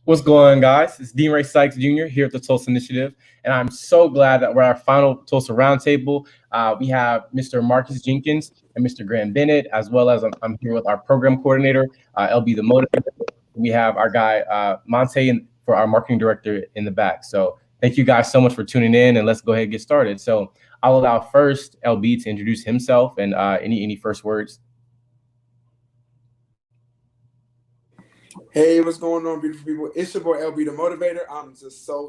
What's going on, guys? It's Dean Ray Sykes Jr. here at the Tulsa Initiative, and I'm so glad that we're at our final Tulsa Roundtable. We have Mr. Marcus Jenkins and Mr. Graham Bennett, as well as I'm here with our program coordinator, LB the Motivator. We have our guy, Monte, for our marketing director in the back. So thank you guys so much for tuning in, and let's go ahead and get started. So I'll allow first LB to introduce himself and any first words. Hey, what's going on, beautiful people? It's your boy LB the Motivator. I'm just so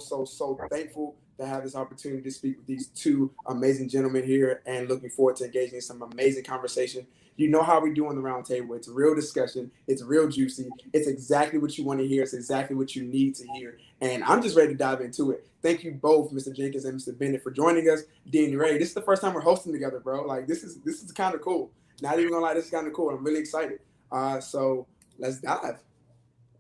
thankful to have this opportunity to speak with these two amazing gentlemen here and looking forward to engaging in some amazing conversation. You know how we do on the round table. It's a real discussion. It's real juicy. It's exactly what you want to hear. It's exactly what you need to hear. And I'm just ready to dive into it. Thank you both, Mr. Jenkins and Mr. Bennett, for joining us. Dean Ray, this is the first time we're hosting together, bro. Like, this is kind of cool. Not even gonna lie, this is kind of cool. I'm really excited. So let's dive.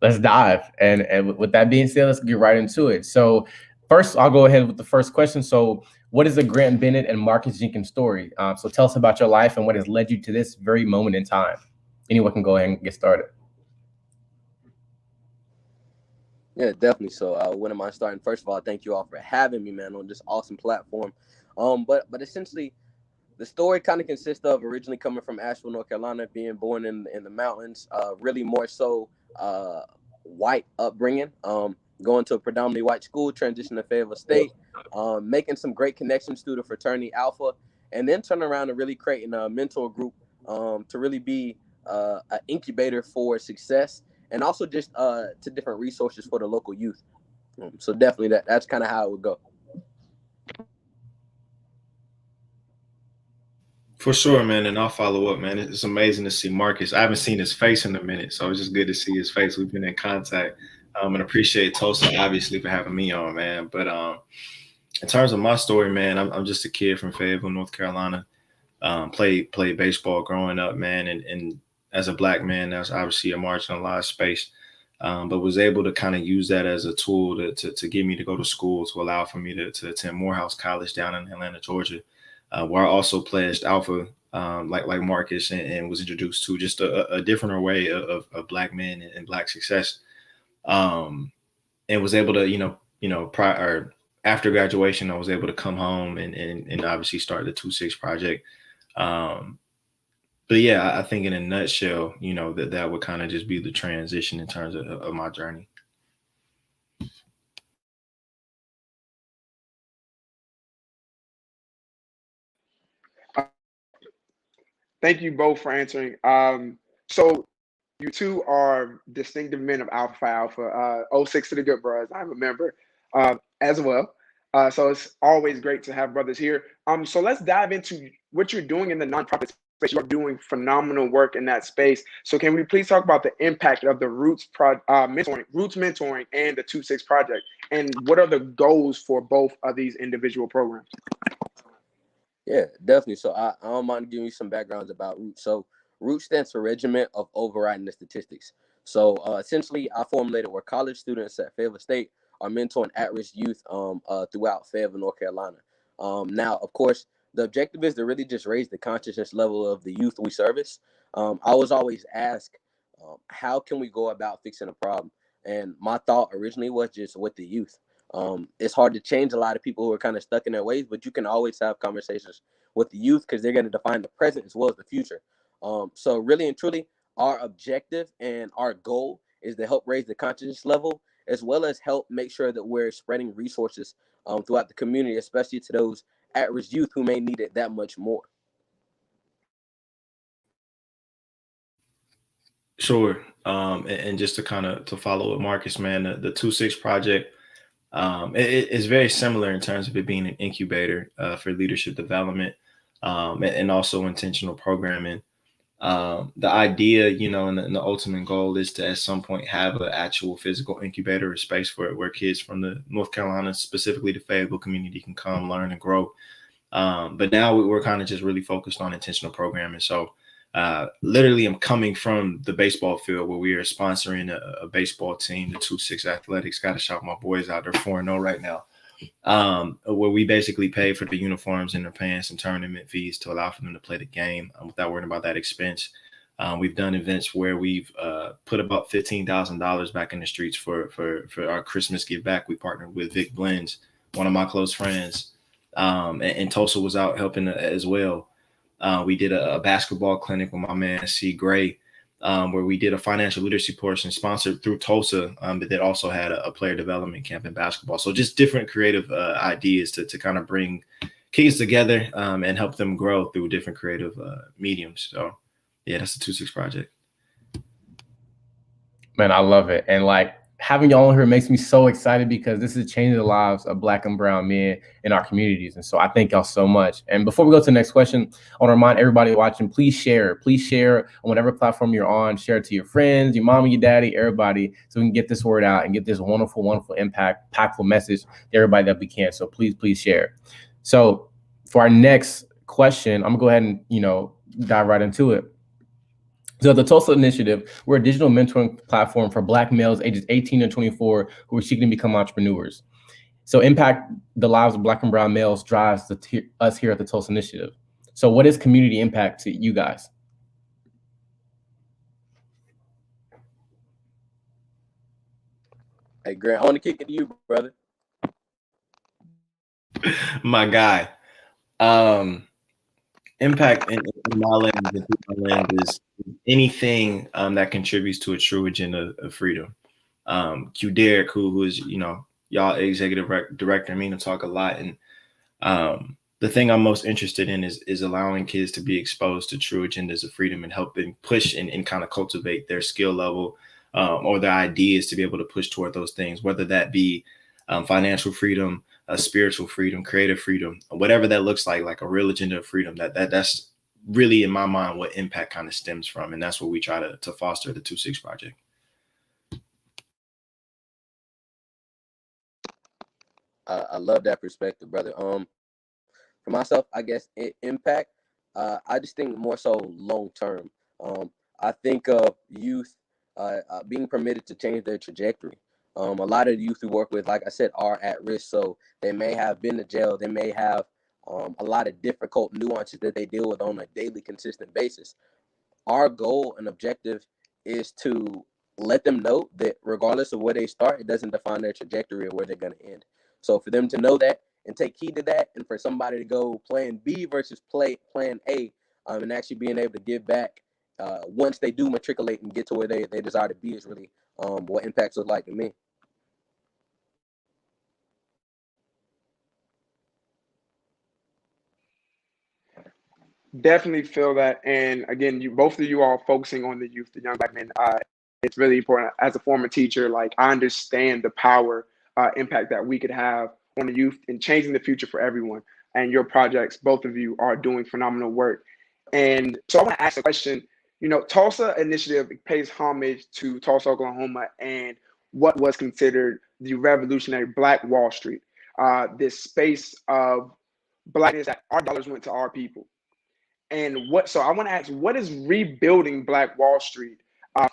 Let's dive. And with that being said, let's get right into it. So first, I'll go ahead with the first question. So what is the Grant Bennett and Marcus Jenkins story? So tell us about your life and what has led you to this very moment in time. Anyone can go ahead and get started. Yeah, definitely. So when am I starting? First of all, thank you all for having me, man, on this awesome platform. But essentially, the story kind of consists of originally coming from Asheville, North Carolina, being born in the mountains, really more so white upbringing, going to a predominantly white school, transition to Fayetteville State, making some great connections through the fraternity Alpha, and then turning around and really creating a mentor group to really be an incubator for success and also just to different resources for the local youth. So definitely that's kind of how it would go. For sure, man, and I'll follow up, man. It's amazing to see Marcus. I haven't seen his face in a minute, so it's just good to see his face. We've been in contact, and appreciate Tulsa, obviously, for having me on, man. But in terms of my story, man, I'm just a kid from Fayetteville, North Carolina. Played baseball growing up, man, and as a black man, that's obviously a marginalized space, but was able to kind of use that as a tool to get me to go to school, to allow for me to attend Morehouse College down in Atlanta, Georgia. Where I also pledged Alpha, like Marcus, and was introduced to just a different array of black men and black success, and was able to, prior after graduation, I was able to come home and obviously start the 2-6 project. But yeah, I think in a nutshell, that would kind of just be the transition in terms of my journey. Thank you both for answering. So you two are distinctive men of Alpha Phi Alpha, 06 to the Good Bros. I'm a member as well. So it's always great to have brothers here. So let's dive into what you're doing in the nonprofit space. You are doing phenomenal work in that space. So can we please talk about the impact of the Roots mentoring, and the 2-6 project, and what are the goals for both of these individual programs? Yeah, definitely. So I don't mind giving you some backgrounds about Root. So Root stands for Regiment of Overriding the Statistics. So essentially, I formulated where college students at Fayetteville State are mentoring at-risk youth throughout Fayetteville, North Carolina. Now, of course, the objective is to really just raise the consciousness level of the youth we service. I was always asked, how can we go about fixing a problem? And my thought originally was just with the youth. It's hard to change a lot of people who are kind of stuck in their ways, but you can always have conversations with the youth because they're going to define the present as well as the future. So really and truly, our objective and our goal is to help raise the consciousness level as well as help make sure that we're spreading resources throughout the community, especially to those at-risk youth who may need it that much more. Sure. And just to kind of to follow up Marcus, man, the 2-6 project, it's very similar in terms of it being an incubator for leadership development and also intentional programming. The idea, and the ultimate goal is to at some point have an actual physical incubator or space where kids from the North Carolina, specifically the Fayetteville community, can come learn and grow. But now we're kind of just really focused on intentional programming. So literally, I'm coming from the baseball field where we are sponsoring a baseball team, the 2-6 Athletics. Got to shout my boys out. They're 4-0 right now. Where we basically pay for the uniforms and they're paying some tournament fees to allow for them to play the game without worrying about that expense. We've done events where we've put about $15,000 back in the streets for our Christmas give back. We partnered with Vic Blends, one of my close friends, and Tulsa was out helping as well. We did a basketball clinic with my man C. Gray, where we did a financial literacy portion sponsored through Tulsa, but that also had a player development camp in basketball. So just different creative ideas to kind of bring kids together and help them grow through different creative mediums. So yeah, that's the 2-6 project. Man, I love it. And like having y'all on here makes me so excited because this is changing the lives of Black and brown men in our communities. And so I thank y'all so much. And before we go to the next question, I want to remind everybody watching, please share on whatever platform you're on. Share it to your friends, your mom, your daddy, everybody, so we can get this word out and get this wonderful, wonderful impactful message to everybody that we can. So please share. So for our next question, I'm gonna go ahead and, dive right into it. So the Tulsa Initiative, we're a digital mentoring platform for Black males ages 18 to 24 who are seeking to become entrepreneurs. So impact the lives of Black and brown males drives us here at the Tulsa Initiative. So what is community impact to you guys? Hey, Grant, I want to kick it to you, brother. My guy. Impact in my lens is anything that contributes to a true agenda of freedom. Q Derek, who is, y'all executive director, to talk a lot. And the thing I'm most interested in is allowing kids to be exposed to true agendas of freedom and helping push and kind of cultivate their skill level or their ideas to be able to push toward those things, whether that be financial freedom, spiritual freedom, creative freedom, whatever that looks like a real agenda of freedom. That's really, in my mind, what impact kind of stems from. And that's what we try to foster the 2-6 project. I love that perspective, brother. For myself, I guess impact. I just think more so long term. I think of youth being permitted to change their trajectory. A lot of the youth we work with, like I said, are at risk. So they may have been to jail. They may have a lot of difficult nuances that they deal with on a daily, consistent basis. Our goal and objective is to let them know that regardless of where they start, it doesn't define their trajectory or where they're going to end. So for them to know that and take heed to that, and for somebody to go plan B versus plan A, and actually being able to give back once they do matriculate and get to where they desire to be is really what impacts look like to me. Definitely feel that. And again, both of you are focusing on the youth, the young Black men. It's really important. As a former teacher, like I understand the power impact that we could have on the youth in changing the future for everyone. And your projects, both of you are doing phenomenal work. And so I want to ask a question. Tulsa Initiative pays homage to Tulsa, Oklahoma, and what was considered the revolutionary Black Wall Street, this space of Blackness that our dollars went to our people. And so I want to ask, what is rebuilding Black Wall Street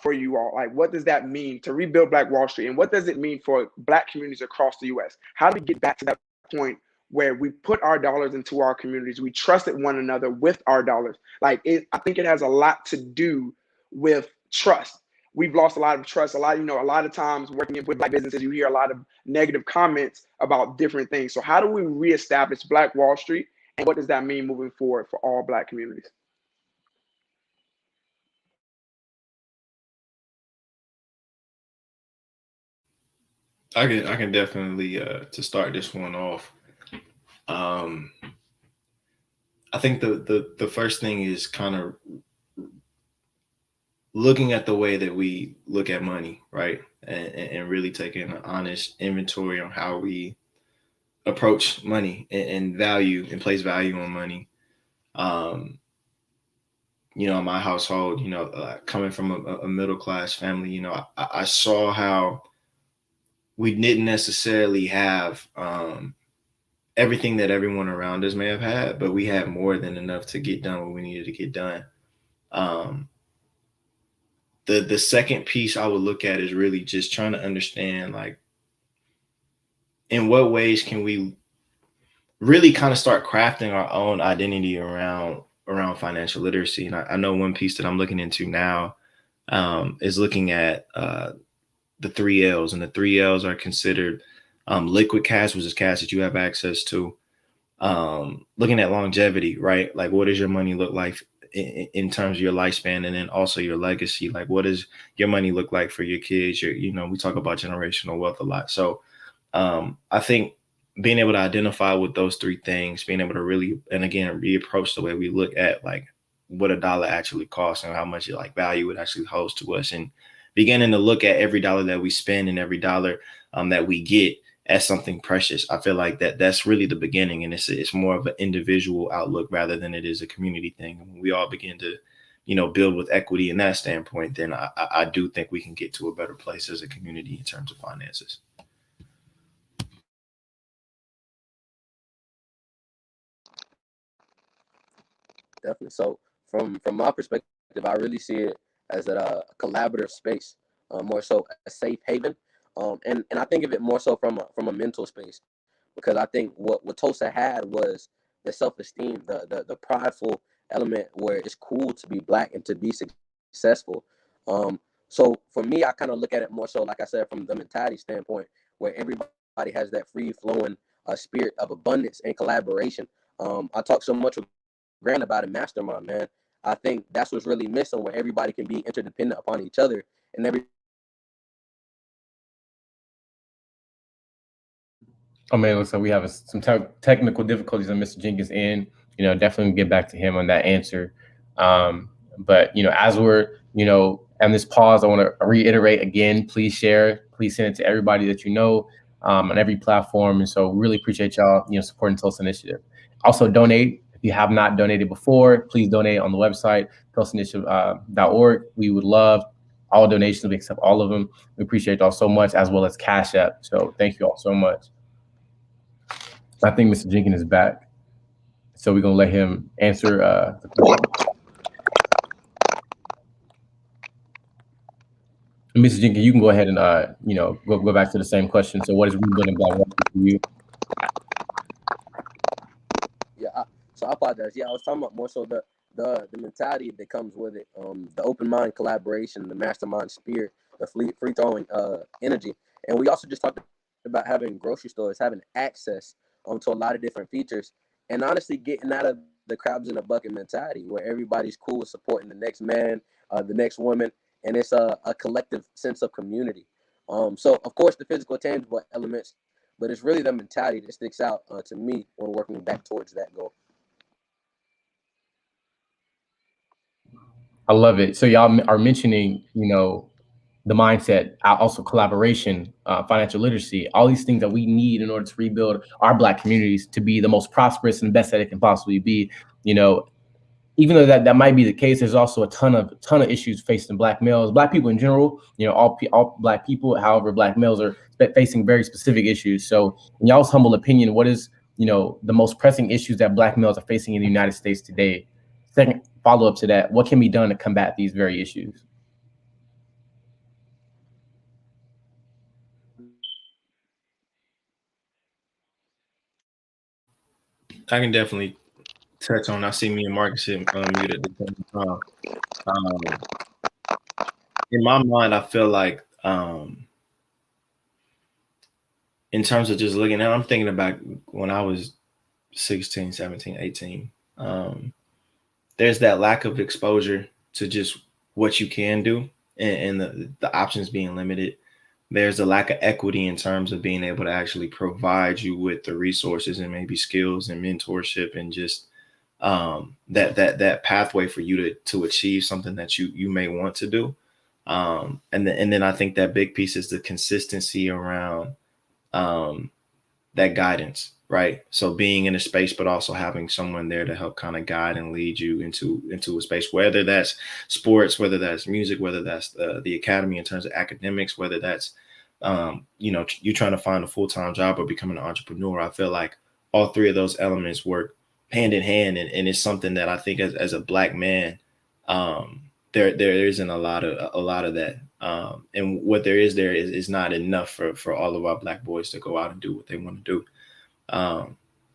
for you all? Like, what does that mean to rebuild Black Wall Street? And what does it mean for Black communities across the U.S.? How do we get back to that point where we put our dollars into our communities? We trusted one another with our dollars. I think it has a lot to do with trust. We've lost a lot of trust. A lot of times working with Black businesses, you hear a lot of negative comments about different things. So how do we reestablish Black Wall Street? And what does that mean moving forward for all Black communities? I can definitely to start this one off. I think the first thing is kind of looking at the way that we look at money, right? And really taking an honest inventory on how we approach money and value and place value on money. In my household, coming from a middle class family, I saw how we didn't necessarily have everything that everyone around us may have had, but we had more than enough to get done what we needed to get done. The second piece I would look at is really just trying to understand, like, in what ways can we really kind of start crafting our own identity around around financial literacy. And I know one piece that I'm looking into now is looking at the 3 L's, and the 3 L's are considered liquid cash, which is cash that you have access to. Looking at longevity, right? Like, what does your money look like in terms of your lifespan, and then also your legacy? Like, what does your money look like for your kids? We talk about generational wealth a lot. So I think being able to identify with those three things, being able to really, and again, reapproach the way we look at like what a dollar actually costs and how much like value it actually holds to us, and beginning to look at every dollar that we spend and every dollar that we get as something precious. I feel like that's really the beginning, and it's more of an individual outlook rather than it is a community thing. And when we all begin to, build with equity in that standpoint, then I do think we can get to a better place as a community in terms of finances. Definitely. So from my perspective, I really see it as a collaborative space, more so a safe haven, and I think of it more so from a mental space, because I think what Tulsa had was the self-esteem, the prideful element where it's cool to be Black and to be successful. So for me, I kind of look at it more so, like I said, from the mentality standpoint, where everybody has that free flowing spirit of abundance and collaboration. I talk so much with Grant about a mastermind, man. I think that's what's really missing, where everybody can be interdependent upon each other, and every. Oh man, looks like we have some technical difficulties on Mr. Jenkins' end. Definitely get back to him on that answer. But as we're on this pause, I want to reiterate again: please share, please send it to everybody that you know on every platform. And so, really appreciate y'all supporting Tulsa Initiative. Also, donate. If you have not donated before, please donate on the website tulsainitiative.org. We would love all donations. We accept all of them. We appreciate y'all so much, as well as Cash App. So thank you all so much. I think Mr. Jenkins is back, so we're gonna let him answer the question. Mr. Jenkins, you can go ahead and go back to the same question. So, what is rebuilding Black wealth for you? Yeah, so I apologize. Yeah, I was talking about more so the mentality that comes with it, the open mind collaboration, the mastermind spirit, the free throwing energy, and we also just talked about having grocery stores, having access to a lot of different features, and honestly getting out of the crabs in a bucket mentality, where everybody's cool with supporting the next man, the next woman, and it's a collective sense of community. So of course the physical tangible elements, but it's really the mentality that sticks out to me when working back towards that goal. I love it. So y'all are mentioning, the mindset, also collaboration, financial literacy, all these things that we need in order to rebuild our Black communities to be the most prosperous and best that it can possibly be. Even though that might be the case, there's also a ton of issues facing Black males, Black people in general. All Black people. However, Black males are facing very specific issues. So, in y'all's humble opinion, what is the most pressing issues that Black males are facing in the United States today? Second follow up to that, what can be done to combat these very issues? I can definitely touch on. I see me and Marcus muted at the same time. In my mind, I feel like in terms of just looking at, I'm thinking about when I was 16, 17, 18. There's that lack of exposure to just what you can do, and the options being limited. There's a lack of equity in terms of being able to actually provide you with the resources and maybe skills and mentorship, and just that pathway for you to achieve something that you may want to do. And then I think that big piece is the consistency around that guidance, right? So being in a space, but also having someone there to help kind of guide and lead you into a space, whether that's sports, whether that's music, whether that's the academy in terms of academics, whether that's you trying to find a full-time job or becoming an entrepreneur. I feel like all three of those elements work hand in hand, and it's something that I think as a Black man, there isn't a lot of that. And what there is not enough for all of our Black boys to go out and do what they want to do.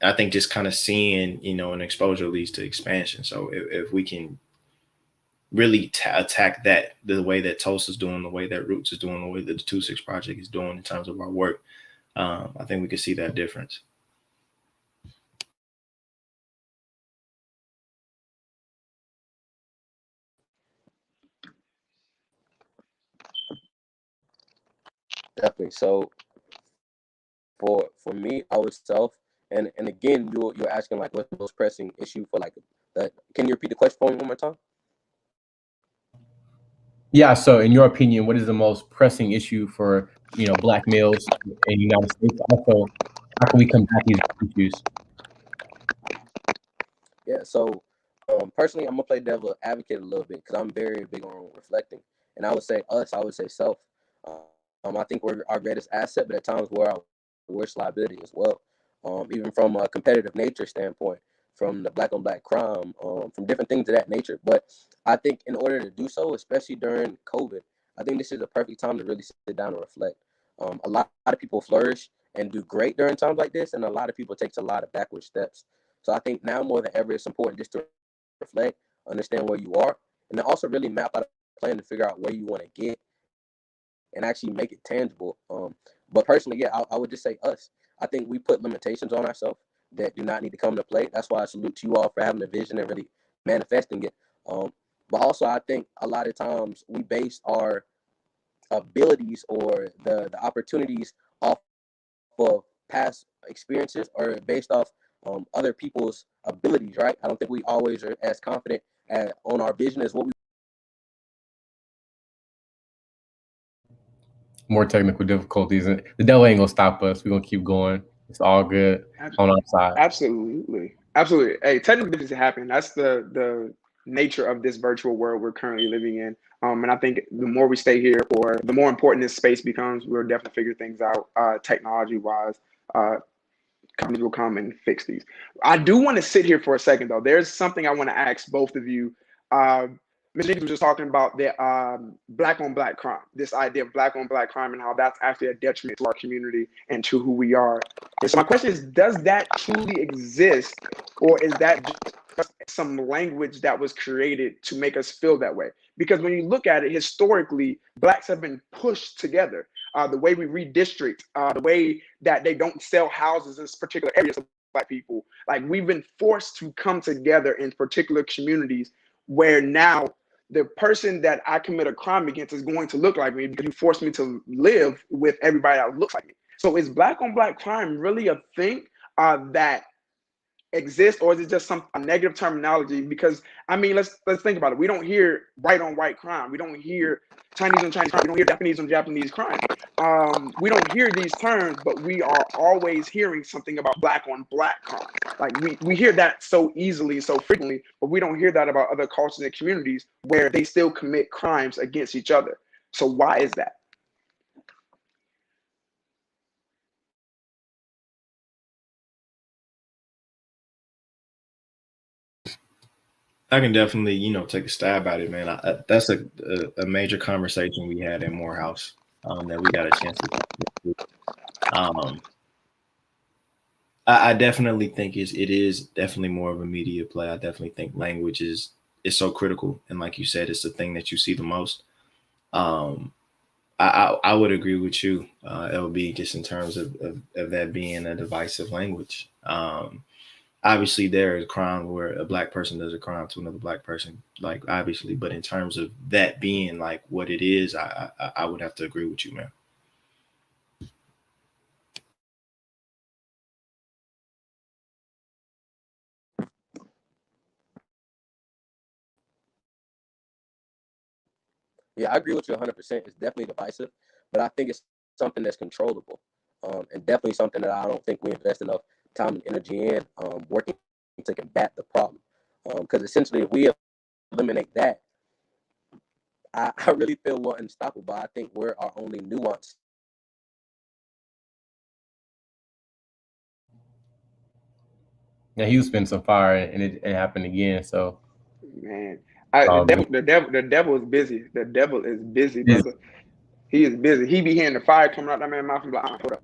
I think just kind of seeing, an exposure leads to expansion. So if we can really attack that the way that Tulsa's doing, the way that Roots is doing, the way that the 2-6 Project is doing in terms of our work, I think we can see that difference. Definitely. So for me, I would self, and again, you're asking like what's the most pressing issue for like that. Can you repeat the question for me one more time? Yeah. So, in your opinion, what is the most pressing issue for Black males in the United States? Also, how can we combat these issues? Yeah. So personally, I'm gonna play devil advocate a little bit because I'm very big on reflecting, and I would say us. I would say self. I think we're our greatest asset, but at times we're our worst liability as well. Even from a competitive nature standpoint, from the black on black crime, from different things of that nature. But I think in order to do so, especially during COVID, I think this is a perfect time to really sit down and reflect. A lot of people flourish and do great during times like this, and a lot of people take a lot of backward steps. So I think now more than ever, it's important just to reflect, understand where you are, and then also really map out a plan to figure out where you want to get and actually make it tangible. But personally, yeah, I would just say us. I think we put limitations on ourselves that do not need to come to play. That's why I salute to you all for having a vision and really manifesting it. But also, I think a lot of times we base our abilities or the opportunities off of past experiences or based off other people's abilities, right? I don't think we always are as confident on our vision as what we. More technical difficulties, and the devil ain't gonna stop us. We're gonna keep going. It's all good on our side. Absolutely. Hey, technical difficulties happen. That's the nature of this virtual world we're currently living in. And I think the more we stay here, or the more important this space becomes, we'll definitely figure things out technology wise. Companies will come and fix these. I do want to sit here for a second though. There's something I want to ask both of you. Ms. Jenkins was just talking about the black on black crime, this idea of black on black crime and how that's actually a detriment to our community and to who we are. And so my question is, does that truly exist, or is that just some language that was created to make us feel that way? Because when you look at it historically, blacks have been pushed together. The way we redistrict, the way that they don't sell houses in particular areas of black people, like we've been forced to come together in particular communities where now the person that I commit a crime against is going to look like me because you forced me to live with everybody that looks like me. So is black on black crime really a thing that exist, or is it just a negative terminology? Because I mean, let's think about it. We don't hear white on white crime. We don't hear Chinese on Chinese crime. We don't hear Japanese on Japanese crime. We don't hear these terms, but we are always hearing something about black on black crime. Like we hear that so easily, so frequently, but we don't hear that about other cultures and communities where they still commit crimes against each other. So why is that? I can definitely, take a stab at it, man. That's a major conversation we had in Morehouse that we got a chance to. I definitely think it is definitely more of a media play. I definitely think language is so critical, and like you said, it's the thing that you see the most. Um, I would agree with you, LB, just in terms of that being a divisive language. Obviously there is crime where a black person does a crime to another black person, like obviously, but in terms of that being like what it is, I would have to agree with you, man. Yeah, I agree with you 100%. It's definitely divisive, but I think it's something that's controllable, and definitely something that I don't think we invest enough time and energy in working to combat the problem. Because essentially, if we eliminate that, I really feel we're unstoppable. I think we're our only nuance. Yeah, he was spinning some fire, and it happened again. So Man, all good. the devil is busy. The devil is busy, brother. He is busy. He be hearing the fire coming out that man's mouth and be like, hold up.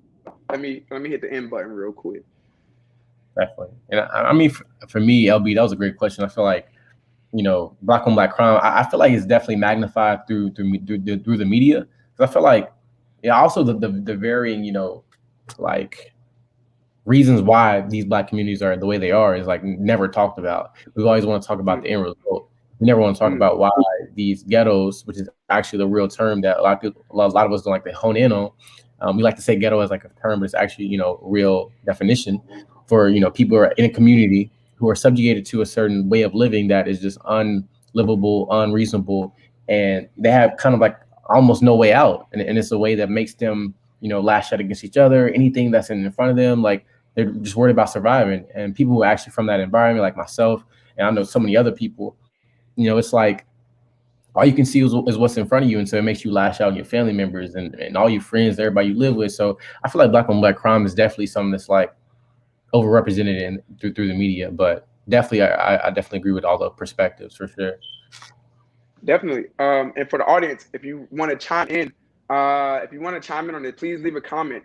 Let me hit the end button real quick. Definitely. And I mean, for me, LB, that was a great question. I feel like, black on black crime, I feel like it's definitely magnified through the media. 'Cause I feel like, yeah, also the varying, like reasons why these black communities are the way they are is like never talked about. We always want to talk about the end result. We never want to talk about why these ghettos, which is actually the real term that a lot of us don't like to hone in on. We like to say ghetto as like a term, but it's actually, real definition for, people who are in a community who are subjugated to a certain way of living that is just unlivable, unreasonable, and they have kind of like almost no way out. And it's a way that makes them, lash out against each other, anything that's in front of them, like they're just worried about surviving. And people who are actually from that environment, like myself, and I know so many other people, it's like all you can see is what's in front of you. And so it makes you lash out on your family members and all your friends, everybody you live with. So I feel like black on black crime is definitely something that's like overrepresented through the media. But definitely, I definitely agree with all the perspectives for sure. Definitely. And for the audience, if you want to chime in, on it, please leave a comment.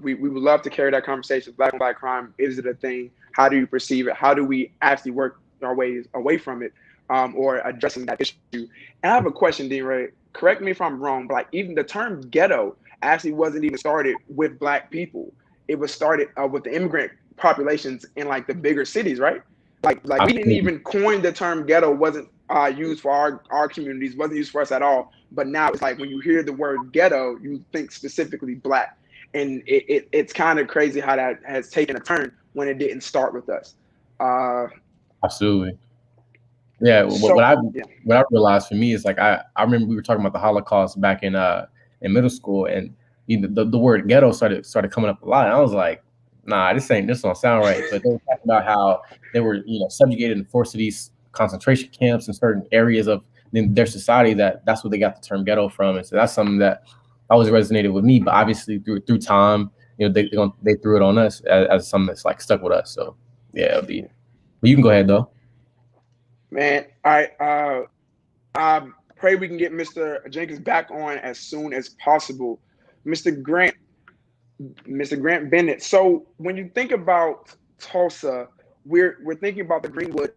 We would love to carry that conversation. Black on black crime, is it a thing? How do you perceive it? How do we actually work our ways away from it, or addressing that issue? And I have a question, Dean Ray. Correct me if I'm wrong, but like even the term ghetto actually wasn't even started with black people. It was started with the immigrant populations in like the bigger cities, right? Like we didn't even coin the term ghetto. Wasn't used for our communities, wasn't used for us at all. But now it's like when you hear the word ghetto, you think specifically black. And it's kind of crazy how that has taken a turn when it didn't start with us. Absolutely. Yeah. What I realized for me is like, I remember we were talking about the Holocaust back in middle school, and the word ghetto started coming up a lot. And I was like, nah, this don't sound right. But they were talking about how they were, subjugated and forced to these concentration camps in certain areas of their society. That's what they got the term ghetto from. And so that's something that always resonated with me. But obviously through time, they threw it on us as something that's like stuck with us. So yeah, but you can go ahead though. Man, all right. I pray we can get Mr. Jenkins back on as soon as possible. Mr. Grant Bennett. So when you think about Tulsa, we're thinking about the Greenwood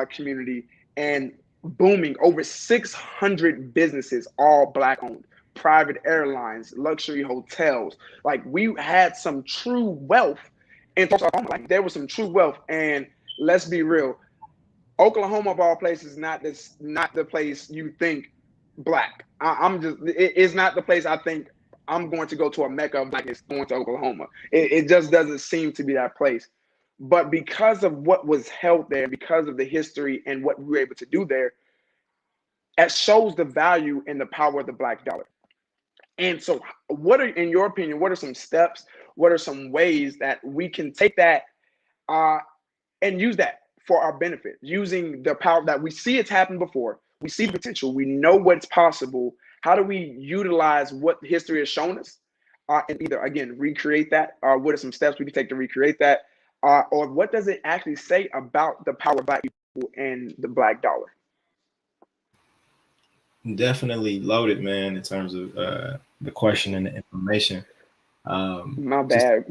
community and booming, over 600 businesses, all black owned, private airlines, luxury hotels. Like we had some true wealth in Tulsa, Oklahoma. Like there was some true wealth. And let's be real, Oklahoma of all places, not the place you think black. It's not the place I think I'm going to go to a mecca of blackness, going to Oklahoma. It just doesn't seem to be that place. But because of what was held there, because of the history and what we were able to do there, it shows the value and the power of the black dollar. And so in your opinion, what are some steps? What are some ways that we can take that and use that for our benefit, using the power that we see it's happened before? We see potential. We know what's possible. How do we utilize what history has shown us and either, again, recreate that? What are some steps we can take to recreate that? Or what does it actually say about the power of black people and the black dollar? Definitely loaded, man, in terms of the question and the information. My bad.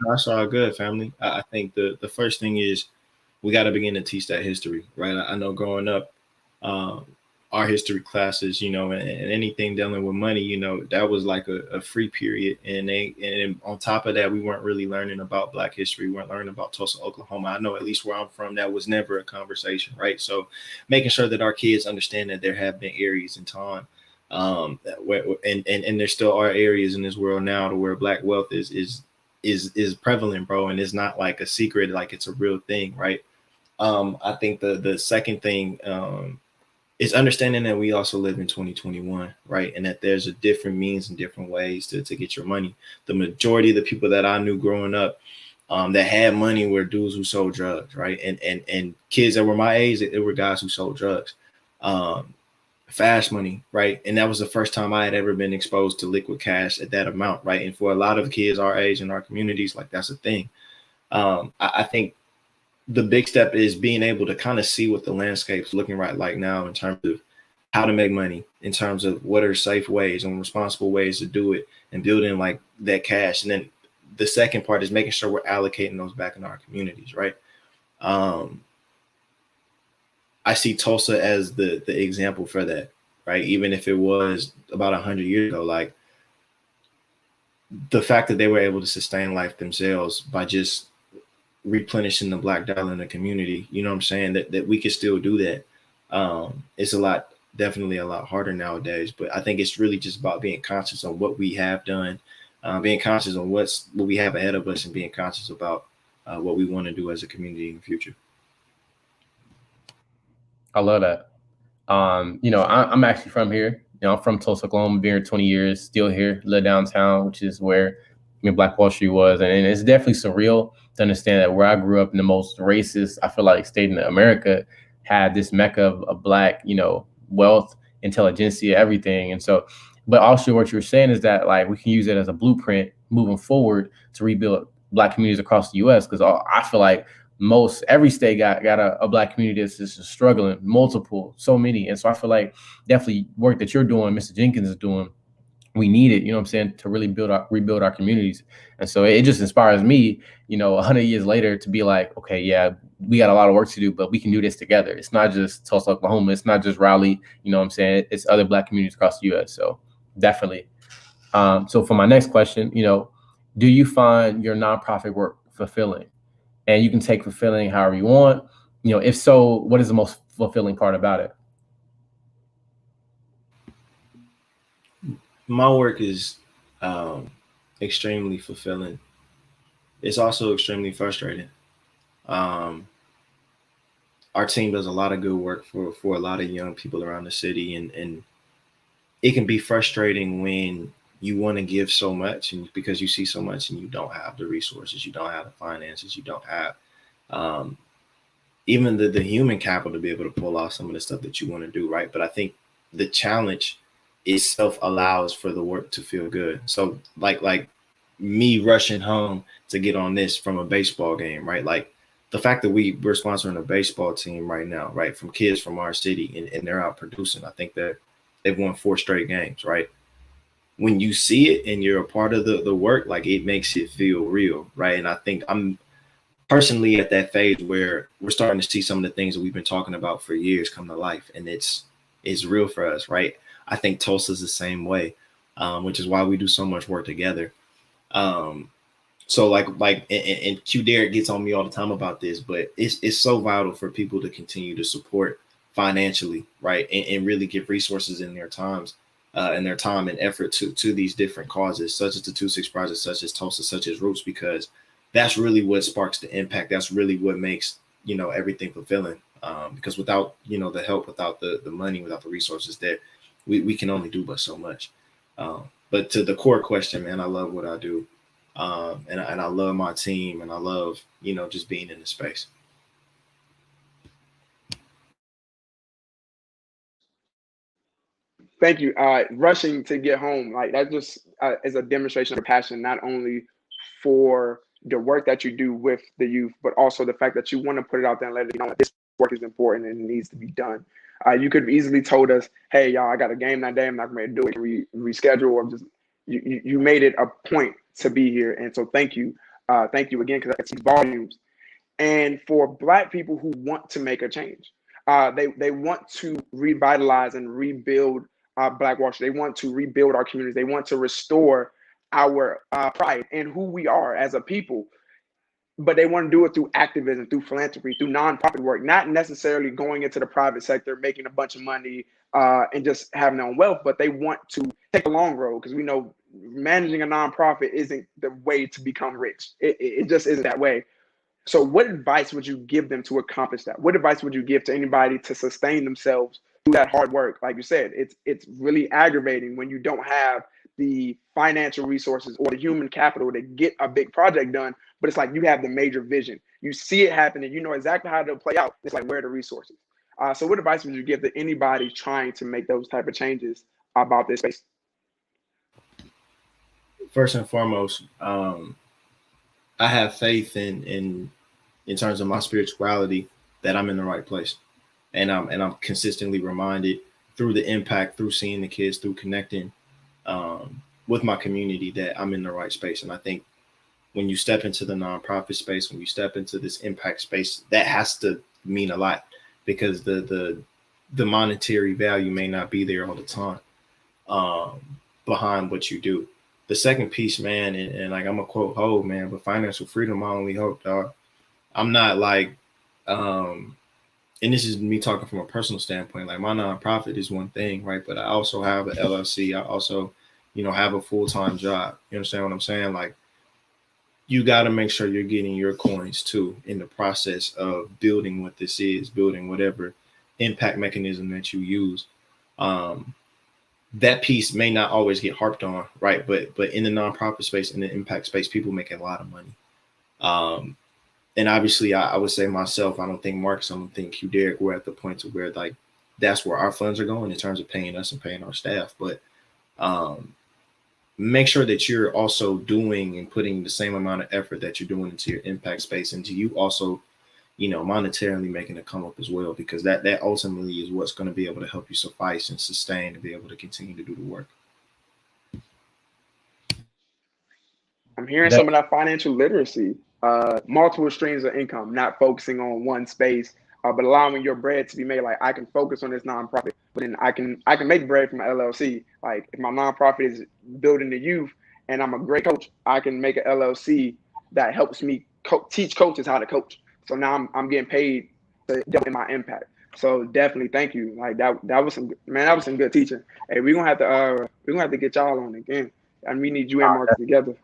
That's all good, family. I think the first thing is we got to begin to teach that history, right? I know growing up, our history classes, and anything dealing with money, that was like a free period. And on top of that, we weren't really learning about Black history. We weren't learning about Tulsa, Oklahoma. I know at least where I'm from, that was never a conversation, right? So making sure that our kids understand that there have been areas in time, and there still are areas in this world now to where Black wealth is prevalent, bro. And it's not like a secret, like it's a real thing, right? I think the second thing, is understanding that we also live in 2021, right? And that there's a different means and different ways to get your money. The majority of the people that I knew growing up that had money were dudes who sold drugs, right? And kids that were my age, it were guys who sold drugs, fast money, right? And that was the first time I had ever been exposed to liquid cash at that amount, right? And for a lot of kids our age in our communities, like that's a thing. I think the big step is being able to kind of see what the landscape's looking like now in terms of how to make money, in terms of what are safe ways and responsible ways to do it, and building like that cash. And then the second part is making sure we're allocating those back in our communities, right? I see Tulsa as the example for that, right? Even if it was about 100 years ago, like the fact that they were able to sustain life themselves by just replenishing the Black dollar in the community, you know what I'm saying? That we can still do that. It's definitely a lot harder nowadays, but I think it's really just about being conscious on what we have done, being conscious on what we have ahead of us, and being conscious about what we want to do as a community in the future. I love that. I'm actually from here. I'm from Tulsa, Oklahoma. Been here 20 years, still here, live downtown, which is where Black Wall Street was. And it's definitely surreal to understand that where I grew up in the most racist, I feel like, state in America, had this mecca of Black, wealth, intelligentsia, everything. And so, but also what you're saying is that like we can use it as a blueprint moving forward to rebuild Black communities across the U.S. Because I feel like every state got a Black community that's just struggling, so many. And so I feel like definitely work that you're doing, Mr. Jenkins is doing, we need it, to really rebuild our communities. And so it just inspires me, 100 years later to be like, okay, yeah, we got a lot of work to do, but we can do this together. It's not just Tulsa, Oklahoma. It's not just Raleigh. It's other Black communities across the U.S. So definitely. So for my next question, do you find your nonprofit work fulfilling? And you can take fulfilling however you want. If so, what is the most fulfilling part about it? My work is extremely fulfilling. It's also extremely frustrating. Our team does a lot of good work for a lot of young people around the city, and it can be frustrating when you want to give so much, and because you see so much and you don't have the resources, you don't have the finances, you don't have even the human capital to be able to pull off some of the stuff that you want to do, right? But I think the challenge itself allows for the work to feel good. So like me rushing home to get on this from a baseball game, right? Like the fact that we're sponsoring a baseball team right now, right? From kids from our city, and they're out producing. I think that they've won 4 straight games, right? When you see it and you're a part of the work, like it makes it feel real, right? And I think I'm personally at that phase where we're starting to see some of the things that we've been talking about for years come to life, and it's real for us, right? I think Tulsa's the same way, which is why we do so much work together. So and Q Derek gets on me all the time about this, but it's so vital for people to continue to support financially, right? And really give resources in their times. And their time and effort to these different causes, such as the 2-6 Project, such as Tulsa, such as Roots, because that's really what sparks the impact. That's really what makes, everything fulfilling. Because without, the help, without the money, without the resources, that we can only do but so much. But to the core question, man, I love what I do. And I love my team, and I love, just being in the space. Thank you. Rushing to get home, like that just is a demonstration of passion, not only for the work that you do with the youth, but also the fact that you want to put it out there and let it know this work is important and it needs to be done. You could have easily told us, hey, y'all, I got a game that day. I'm not going to do it. Can we reschedule? Or just you made it a point to be here. And so thank you. Thank you again, because that speaks volumes. And for Black people who want to make a change, they want to revitalize and rebuild Black Wall Street. They want to rebuild our communities. They want to restore our pride in who we are as a people. But they want to do it through activism, through philanthropy, through nonprofit work, not necessarily going into the private sector, making a bunch of money and just having their own wealth, but they want to take a long road, because we know managing a nonprofit isn't the way to become rich. It just isn't that way. So what advice would you give them to accomplish that? What advice would you give to anybody to sustain themselves through that hard work? Like you said, it's really aggravating when you don't have the financial resources or the human capital to get a big project done, but it's like you have the major vision. You see it happening. You know exactly how it'll play out. It's like, where are the resources? So what advice would you give to anybody trying to make those type of changes about this space? First and foremost, I have faith in terms of my spirituality that I'm in the right place, and I'm consistently reminded through the impact, through seeing the kids, through connecting with my community, that I'm in the right space. And I think when you step into the nonprofit space, when you step into this impact space, that has to mean a lot, because the monetary value may not be there all the time behind what you do. The second piece, man, and like I'm gonna quote Ho, man, but financial freedom, my only hope, dog. I'm not like, and this is me talking from a personal standpoint. Like my nonprofit is one thing, right? But I also have an LLC. I also, have a full-time job. You understand what I'm saying? Like, you got to make sure you're getting your coins too in the process of building what this is, building whatever impact mechanism that you use. That piece may not always get harped on, right? But in the nonprofit space, in the impact space, people make a lot of money. And obviously, I would say myself, I don't think Marcus, I don't think Q Derek, we're at the point to where like that's where our funds are going in terms of paying us and paying our staff. But make sure that you're also doing and putting the same amount of effort that you're doing into your impact space, into you also, monetarily making it come up as well, because that ultimately is what's going to be able to help you suffice and sustain and be able to continue to do the work. I'm hearing some of that financial literacy, multiple streams of income, not focusing on one space, but allowing your bread to be made. Like I can focus on this nonprofit, but then I can make bread from an LLC. Like if my nonprofit is building the youth and I'm a great coach, I can make an LLC that helps me teach coaches how to coach. So now I'm getting paid to double my impact. So definitely, thank you. Like that was some, man. That was some good teaching. Hey, we're gonna have to get y'all on again, and we need you and Mark together.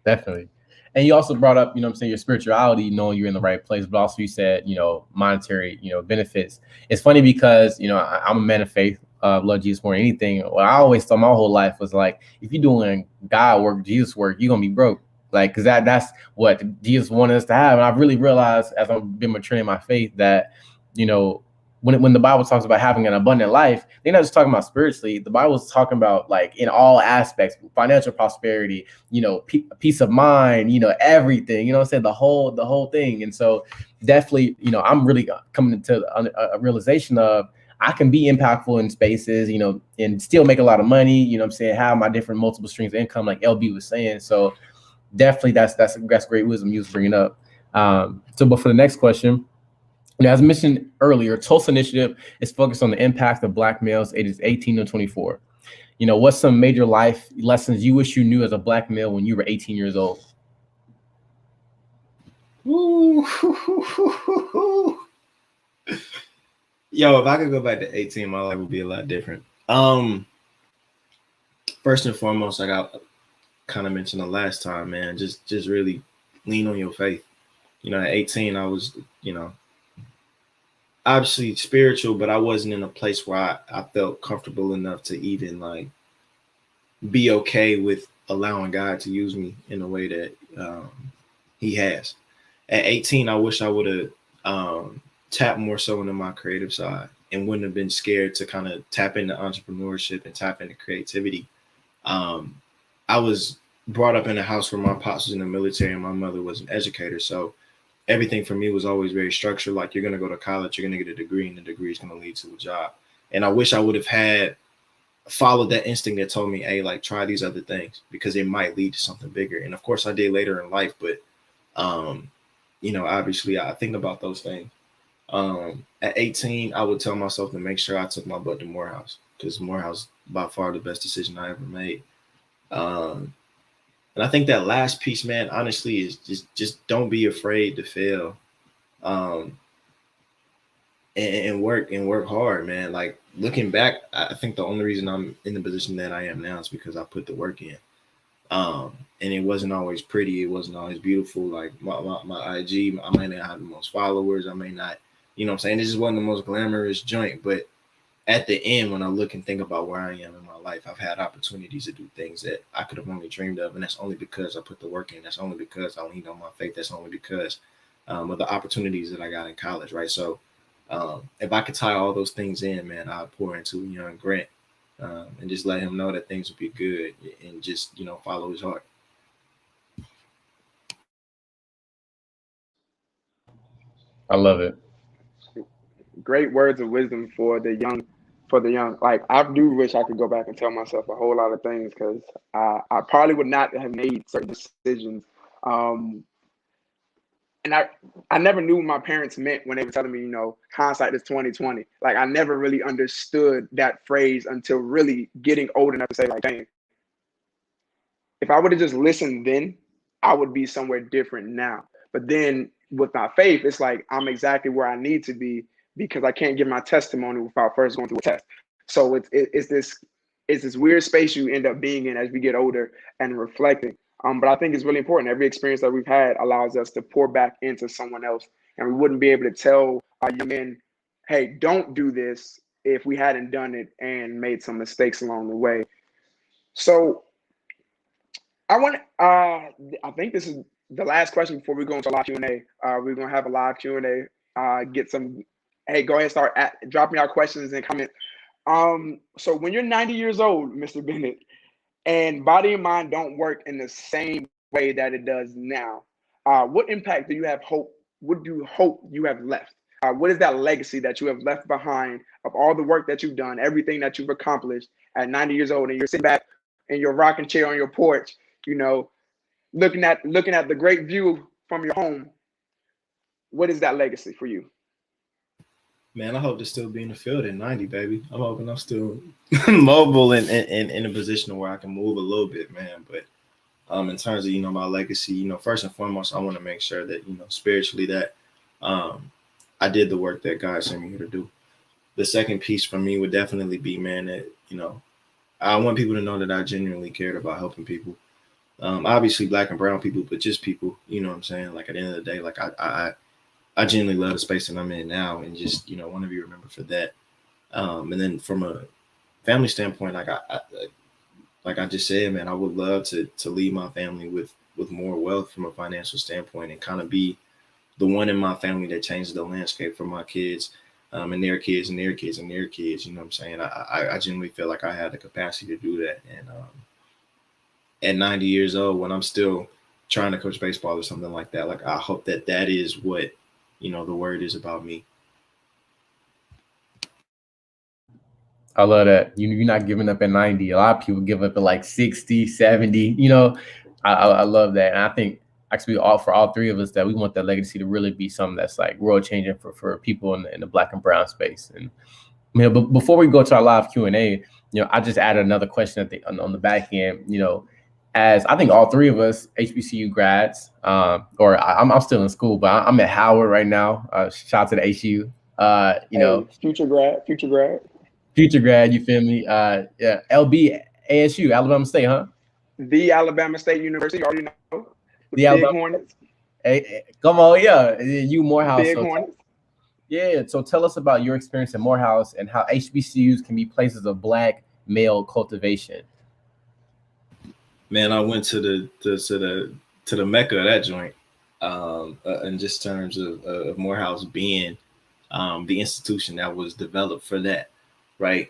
Definitely. And you also brought up, your spirituality, knowing you're in the right place, but also you said, monetary, benefits. It's funny because, I'm a man of faith, love Jesus more than anything. What I always thought my whole life was like, if you're doing God work, Jesus work, you're going to be broke. Like, cause that's what Jesus wanted us to have. And I've really realized as I've been maturing in my faith that, when the Bible talks about having an abundant life, they're not just talking about spiritually. The Bible is talking about like in all aspects, financial prosperity, peace of mind, everything, what I'm saying, the whole thing. And so definitely, I'm really coming into a realization of I can be impactful in spaces, and still make a lot of money, what I'm saying, have my different multiple streams of income, like LB was saying. So definitely that's great wisdom you was bringing up. But for the next question, as mentioned earlier, Tulsa Initiative is focused on the impact of Black males ages 18 to 24. What's some major life lessons you wish you knew as a Black male when you were 18 years old? Yo, if I could go back to 18, my life would be a lot different. First and foremost, like I kind of mentioned the last time, man, just really lean on your faith. At 18, I was, obviously spiritual, but I wasn't in a place where I felt comfortable enough to even like be okay with allowing God to use me in the way that he has. At 18, I wish I would have tapped more so into my creative side and wouldn't have been scared to kind of tap into entrepreneurship and tap into creativity. I was brought up in a house where my pops was in the military and my mother was an educator. So everything for me was always very structured. Like you're going to go to college, you're going to get a degree, and the degree is going to lead to a job. And I wish I would have followed that instinct that told me, hey, like try these other things because it might lead to something bigger. And of course I did later in life, but obviously I think about those things. At 18, I would tell myself to make sure I took my butt to Morehouse, because Morehouse by far the best decision I ever made. And I think that last piece, man, honestly, is just don't be afraid to fail, and work hard, man. Like looking back, I think the only reason I'm in the position that I am now is because I put the work in. And it wasn't always pretty. It wasn't always beautiful. Like my IG, I may not have the most followers. I may not, what I'm saying? This just wasn't the most glamorous joint. But at the end, when I look and think about where I am in my life, I've had opportunities to do things that I could have only dreamed of. And that's only because I put the work in. That's only because I leaned on my faith. That's only because of the opportunities that I got in college, right? So if I could tie all those things in, man, I'd pour into young Grant and just let him know that things would be good and just, follow his heart. I love it. Great words of wisdom for the young. Like I do wish I could go back and tell myself a whole lot of things, because I probably would not have made certain decisions And I never knew what my parents meant when they were telling me, hindsight is 2020. Like I never really understood that phrase until really getting old enough to say, like, dang, if I would have just listened then, I would be somewhere different now. But then with my faith, it's like I'm exactly where I need to be because I can't give my testimony without first going through a test. So it's this weird space you end up being in as we get older and reflecting. But I think it's really important. Every experience that we've had allows us to pour back into someone else. And we wouldn't be able to tell our young men, hey, don't do this if we hadn't done it and made some mistakes along the way. So I think this is the last question before we go into a live Q&A. We're going to have a live Q&A, hey, go ahead and start dropping our questions and comments. So when you're 90 years old, Mr. Bennett, and body and mind don't work in the same way that it does now, what impact do you have what do you hope you have left? What is that legacy that you have left behind of all the work that you've done, everything that you've accomplished at 90 years old, and you're sitting back in your rocking chair on your porch, looking at the great view from your home? What is that legacy for you? Man, I hope to still be in the field at 90, baby. I'm hoping I'm still mobile and in a position where I can move a little bit, man. But in terms of, my legacy, first and foremost, I want to make sure that, spiritually that I did the work that God sent me here to do. The second piece for me would definitely be, man, that, I want people to know that I genuinely cared about helping people. Obviously black and brown people, but just people, you know what I'm saying? Like at the end of the day, like I genuinely love the space that I'm in now and just, want to be remembered for that. And then from a family standpoint, like I just said, man, I would love to leave my family with more wealth from a financial standpoint and kind of be the one in my family that changes the landscape for my kids and their kids and their kids and their kids. You know what I'm saying? I genuinely feel like I had the capacity to do that. And at 90 years old, when I'm still trying to coach baseball or something like that, like I hope that is what, the word is about me. I love that. You're not giving up at 90. A lot of people give up at like 60, 70. I love that. And I think actually for all three of us that we want that legacy to really be something that's like world changing for people in the black and brown space. And but before we go to our live Q&A, I just added another question on the back end. As I think all three of us HBCU grads, or I'm still in school, but I'm at Howard right now. Shout out to the HU. Future grad. Future grad, you feel me? Yeah, LB ASU, Alabama State, huh? The Alabama State University, you already know. The Big Alabama Hornets. Hey, come on, yeah. You Morehouse. Big Hornets. Yeah, so tell us about your experience at Morehouse and how HBCUs can be places of black male cultivation. Man, I went to the mecca of that joint, in just terms of Morehouse being the institution that was developed for that, right?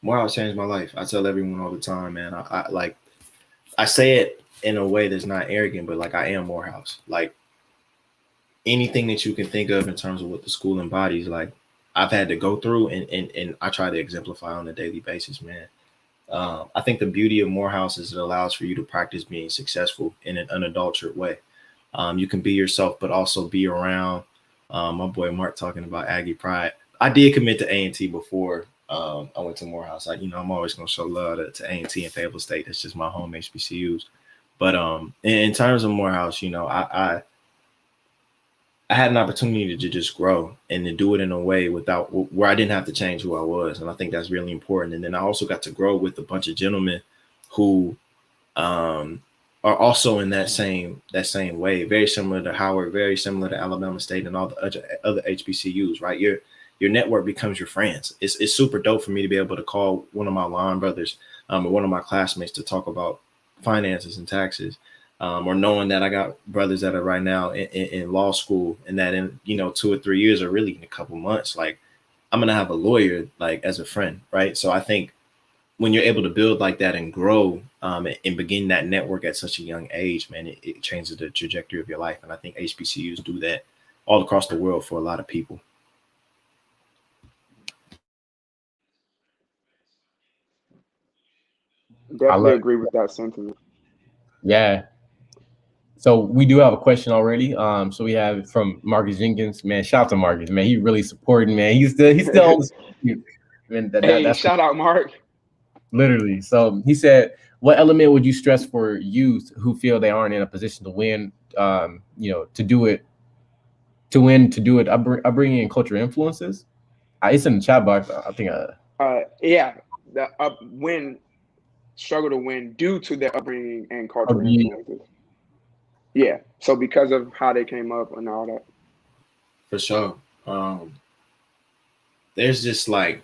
Morehouse changed my life. I tell everyone all the time, man. I say it in a way that's not arrogant, but like I am Morehouse. Like anything that you can think of in terms of what the school embodies, like I've had to go through and I try to exemplify on a daily basis, man. I think the beauty of Morehouse is it allows for you to practice being successful in an unadulterated way. You can be yourself, but also be around my boy Mark talking about Aggie pride. I did commit to A&T before I went to Morehouse. I'm always going to show love to A&T and Fayetteville State. That's just my home HBCUs. But in terms of Morehouse, I had an opportunity to just grow and to do it in a way where I didn't have to change who I was. And I think that's really important. And then I also got to grow with a bunch of gentlemen who are also in that same way, very similar to Howard, very similar to Alabama State and all the other HBCUs, right? Your network becomes your friends. It's super dope for me to be able to call one of my line brothers or one of my classmates to talk about finances and taxes. Or knowing that I got brothers that are right now in law school and that in 2 or 3 years or really in a couple months, like I'm going to have a lawyer like as a friend. Right. So I think when you're able to build like that and grow and begin that network at such a young age, man, it changes the trajectory of your life. And I think HBCUs do that all across the world for a lot of people. Definitely agree with that sentiment. Yeah. So we do have a question already. So we have from Marcus Jenkins. Man, shout out to Marcus. Man, he really supporting. Man, he's still on the screen. Man, Hey, that's shout out, Mark. literally. So he said, "What element would you stress for youth who feel they aren't in a position to win? To do it, to do it. Upbringing and cultural influences." It's in the chat box. I think. Yeah, the win struggle to win due to their upbringing and cultural Yeah. influences. Yeah, so because of how they came up and all that. For sure. There's just like,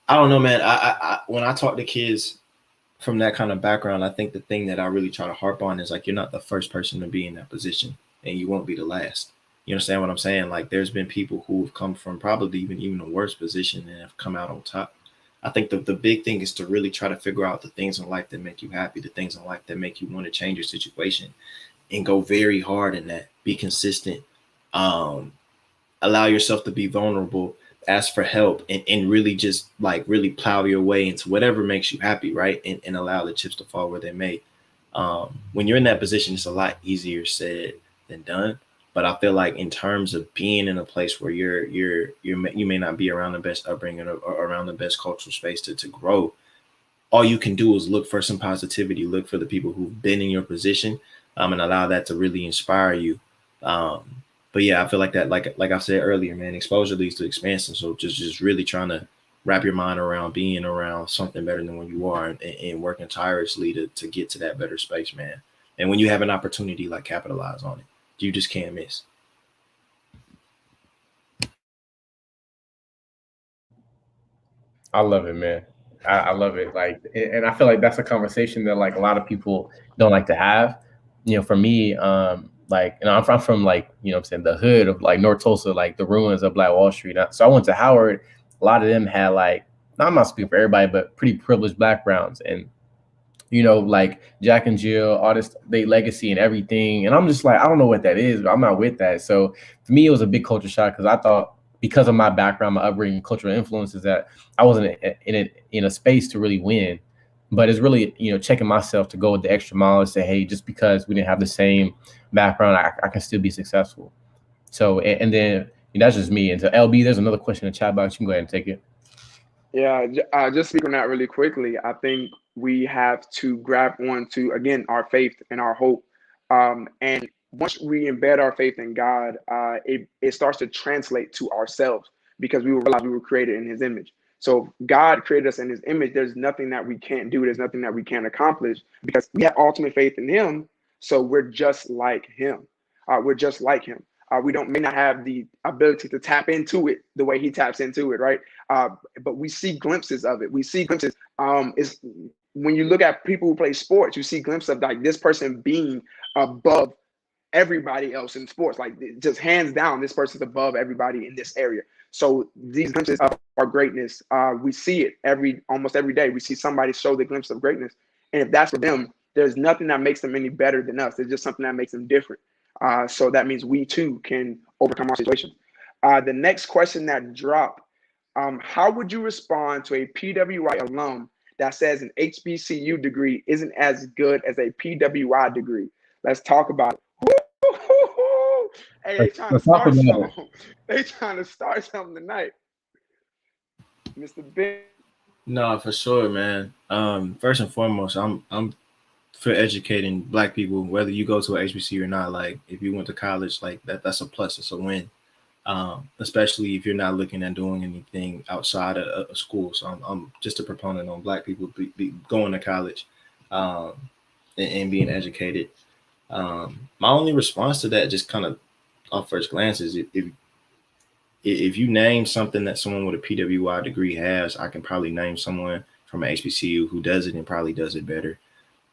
I don't know, man. I when I talk to kids from that kind of background, I think the thing that I really try to harp on is like, you're not the first person to be in that position, and you won't be the last. You understand what I'm saying? Like, there's been people who have come from probably even a worse position and have come out on top. I think the big thing is to really try to figure out the things in life that make you happy, the things in life that make you want to change your situation, and go very hard in that. Be consistent. Allow yourself to be vulnerable, ask for help, and really just like really plow your way into whatever makes you happy, right? And allow the chips to fall where they may. When you're in that position, it's a lot easier said than done. But I feel like in terms of being in a place where you may not be around the best upbringing or around the best cultural space to grow, all you can do is look for some positivity, look for the people who've been in your position, and allow that to really inspire you. But yeah, I feel like that, like I said earlier, man, exposure leads to expansion. So just really trying to wrap your mind around being around something better than what you are, and working tirelessly to get to that better space, man. And when you have an opportunity, like, capitalize on it. You just can't miss. I love it, man. I love it. Like, and I feel like that's a conversation that like a lot of people don't like to have. For me, I'm from like, I'm saying the hood of like North Tulsa, like the ruins of Black Wall Street. So I went to Howard. A lot of them had like, I'm not speaking for everybody, but pretty privileged backgrounds. And like Jack and Jill, all this, they legacy and everything. And I'm just like, I don't know what that is, but I'm not with that. So for me, it was a big culture shock because I thought because of my background, my upbringing, cultural influences, that I wasn't in a space to really win. But it's really, checking myself to go with the extra mile and say, hey, just because we didn't have the same background, I can still be successful. So, and then that's just me. And so LB, there's another question in the chat box. You can go ahead and take it. Yeah, just speak on that really quickly. I think we have to grab onto, again, our faith and our hope. And once we embed our faith in God, it starts to translate to ourselves because we will realize we were created in His image. So God created us in His image. There's nothing that we can't do. There's nothing that we can't accomplish because we have ultimate faith in Him. So we're just like Him. We're just like Him. We may not have the ability to tap into it the way He taps into it, right? But we see glimpses of it. We see glimpses. It's when you look at people who play sports, you see glimpses of like this person being above everybody else in sports. Like, just hands down, this person's above everybody in this area. So these glimpses of our greatness, we see it almost every day. We see somebody show the glimpse of greatness, and if that's for them, there's nothing that makes them any better than us. There's just something that makes them different. So that means we too can overcome our situation. The next question that dropped: how would you respond to a PWI alum that says an HBCU degree isn't as good as a PWI degree? Let's talk about it. Woo-hoo-hoo-hoo. Hey, they trying to start something. They trying to start something tonight. Mr. Ben. No, for sure, man. First and foremost, I'm for educating Black people, whether you go to a HBCU or not. Like, if you went to college, like that's a plus. It's a win. Especially if you're not looking at doing anything outside of school. So I'm just a proponent on Black people be going to college, and being educated. My only response to that, just kind of off first glance, is if you name something that someone with a PWI degree has, I can probably name someone from an HBCU who does it and probably does it better.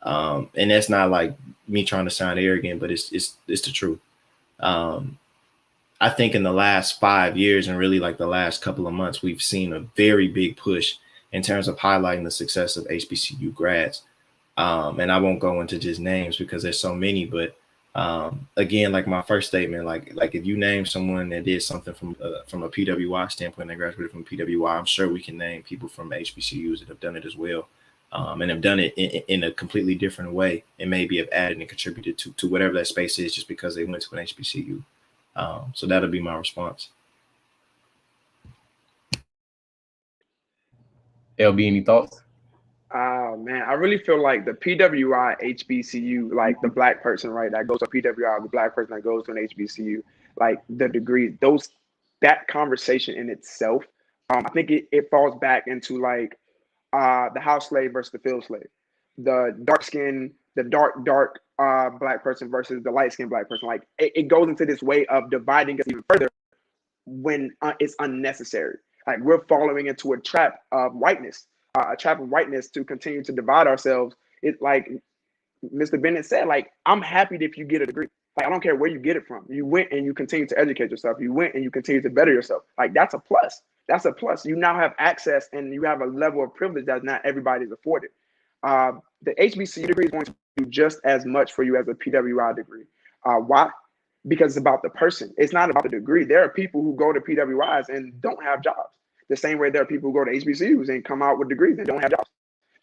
And that's not like me trying to sound arrogant, but it's the truth. I think in the last 5 years and really like the last couple of months, we've seen a very big push in terms of highlighting the success of HBCU grads. And I won't go into just names because there's so many, but again, like my first statement, like if you name someone that did something from a PWI standpoint, that graduated from PWI, I'm sure we can name people from HBCUs that have done it as well. and have done it in a completely different way, and maybe have added and contributed to whatever that space is just because they went to an HBCU. So that'll be my response. LB, any thoughts? Man, I really feel like the PWI HBCU, like the black person, right, that goes to PWI, the black person that goes to an HBCU, like the degree, that conversation in itself, I think it falls back into like the house slave versus the field slave, the dark black person versus the light skinned black person. Like it goes into this way of dividing us even further when it's unnecessary. Like we're following into a trap of whiteness. A trap of whiteness to continue to divide ourselves. It like Mr. Bennett said, like, I'm happy if you get a degree. Like, I don't care where you get it from. You went and you continue to educate yourself. You went and you continue to better yourself. Like, that's a plus. That's a plus. You now have access and you have a level of privilege that not everybody's afforded. The HBCU degree is going to do just as much for you as a PWI degree. Why? Because it's about the person. It's not about the degree. There are people who go to PWIs and don't have jobs. The same way there are people who go to HBCUs and come out with degrees and don't have jobs.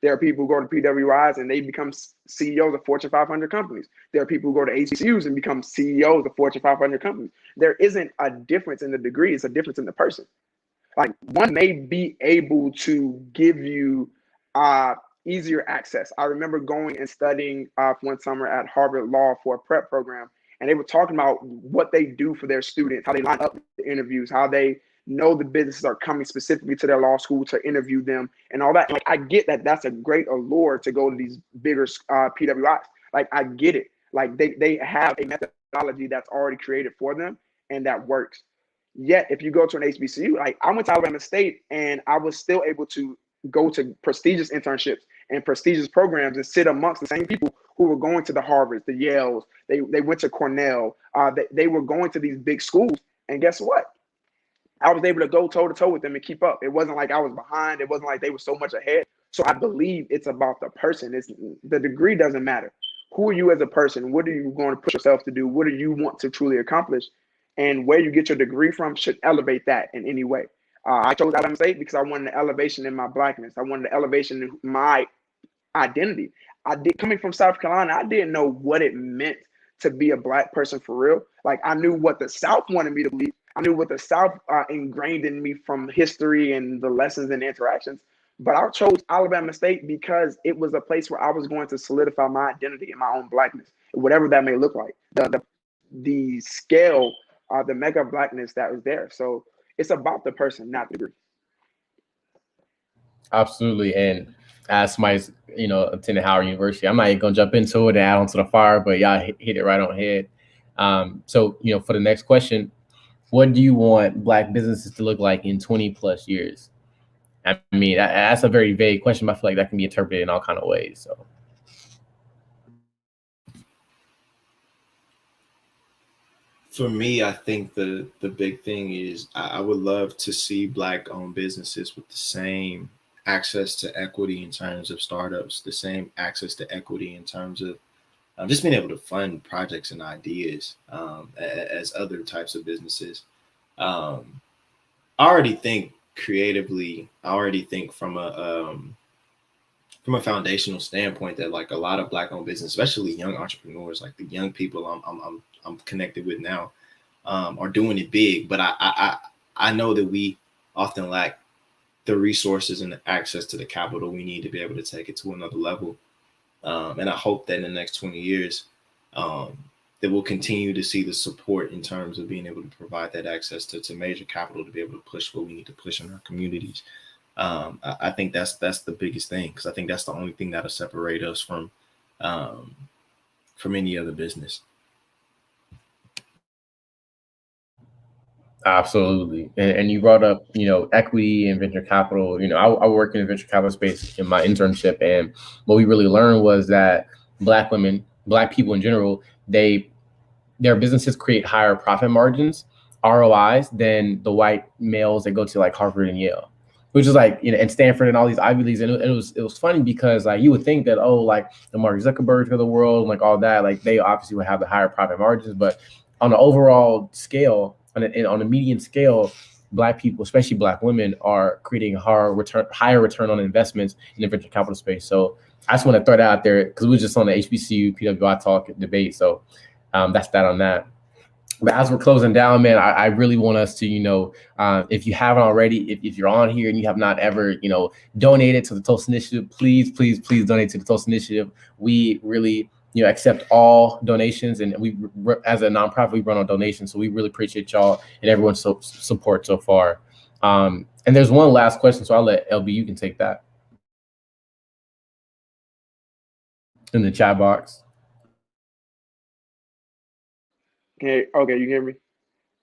There are people who go to PWIs and they become CEOs of Fortune 500 companies. There are people who go to HBCUs and become CEOs of Fortune 500 companies. There isn't a difference in the degree. It's a difference in the person. Like one may be able to give you easier access. I remember going and studying one summer at Harvard Law for a prep program, and they were talking about what they do for their students, how they line up the interviews, how they know the businesses are coming specifically to their law school to interview them and all that. Like, I get that that's a great allure to go to these bigger PWIs. Like, I get it. Like, they have a methodology that's already created for them and that works. Yet, if you go to an HBCU, like I went to Alabama State and I was still able to go to prestigious internships and prestigious programs and sit amongst the same people who were going to the Harvards, the Yales, they went to Cornell, they were going to these big schools. And guess what? I was able to go toe to toe with them and keep up. It wasn't like I was behind. It wasn't like they were so much ahead. So I believe it's about the person. The degree doesn't matter. Who are you as a person? What are you going to push yourself to do? What do you want to truly accomplish? And where you get your degree from should elevate that in any way. I chose Alabama State because I wanted the elevation in my blackness. I wanted the elevation in my identity. Coming from South Carolina, I didn't know what it meant to be a black person for real. Like I knew what the South wanted me to believe. I knew what the South ingrained in me from history and the lessons and interactions. But I chose Alabama State because it was a place where I was going to solidify my identity and my own blackness, whatever that may look like. The scale, the mega blackness that was there. So it's about the person, not the degree. Absolutely. And as somebody's, attended Howard University, I'm not even gonna jump into it and add on to the fire, but y'all hit it right on head. So, for the next question, what do you want Black businesses to look like in 20 plus years? I mean, that's a very vague question, but I feel like that can be interpreted in all kinds of ways. So, for me, I think the big thing is I would love to see Black-owned businesses with the same access to equity in terms of startups, the same access to equity in terms of just being able to fund projects and ideas as other types of businesses. I already think creatively. I already think from a foundational standpoint that like a lot of Black-owned business, especially young entrepreneurs, like the young people I'm connected with now, are doing it big. But I know that we often lack the resources and the access to the capital we need to be able to take it to another level. And I hope that in the next 20 years, that we'll continue to see the support in terms of being able to provide that access to major capital to be able to push what we need to push in our communities. I think that's the biggest thing, because I think that's the only thing that'll separate us from any other business. absolutely. And you brought up, equity and venture capital. I work in the venture capital space in my internship. And what we really learned was that Black women, Black people in general, their businesses create higher profit margins, ROIs, than the white males that go to like Harvard and Yale, which is like, and Stanford and all these Ivy Leagues. And it was funny because like you would think that, like the Mark Zuckerbergs of the world, and like all that, like they obviously would have the higher profit margins, but on the overall scale, on a median scale, Black people, especially Black women, are creating higher return on investments in the venture capital space. So I just want to throw that out there because we were just on the HBCU PWI talk debate. So that's that on that. But as we're closing down, man, I really want us to, if you haven't already, if you're on here and you have not ever, donated to the Tulsa Initiative, please, please, please donate to the Tulsa Initiative. We really, accept all donations, and we, as a nonprofit, we run on donations. So we really appreciate y'all and everyone's support so far. And there's one last question, so I'll let LB, you can take that in the chat box. Okay, you hear me?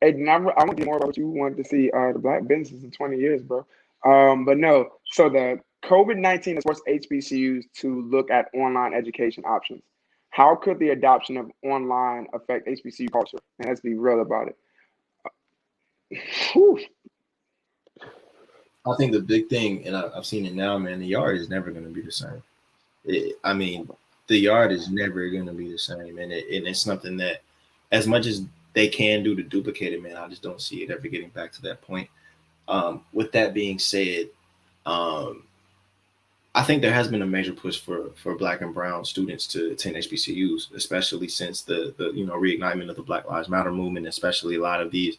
Hey, I want to get more about what you wanted to see the Black businesses in 20 years, bro. But no, so the COVID-19 has forced HBCUs to look at online education options. How could the adoption of online affect HBCU culture? And let's be real about it. I think the big thing, and I've seen it now, man, the yard is never going to be the same. The yard is never going to be the same. And it's something that, as much as they can do to duplicate it, man, I just don't see it ever getting back to that point. With that being said, I think there has been a major push for Black and brown students to attend HBCUs, especially since the reignitement of the Black Lives Matter movement, especially a lot of these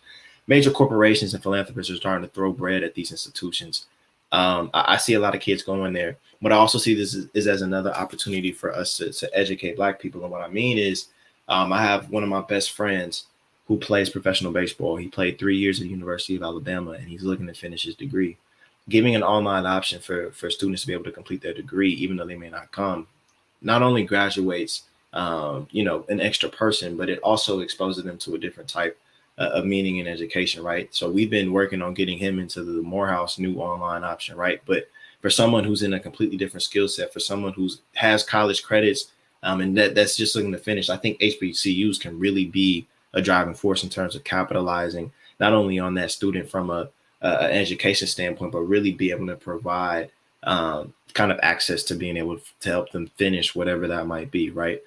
major corporations and philanthropists are starting to throw bread at these institutions. I see a lot of kids going there, but I also see this is as another opportunity for us to educate Black people. And what I mean is, I have one of my best friends who plays professional baseball. He played 3 years at the University of Alabama, and he's looking to finish his degree. Giving an online option for students to be able to complete their degree, even though they may not come, not only graduates, an extra person, but it also exposes them to a different type of meaning in education, right? So we've been working on getting him into the Morehouse new online option, right? But for someone who's in a completely different skill set, for someone who has college credits, and that's just looking to finish, I think HBCUs can really be a driving force in terms of capitalizing not only on that student from an education standpoint, but really be able to provide kind of access to being able to help them finish whatever that might be, right?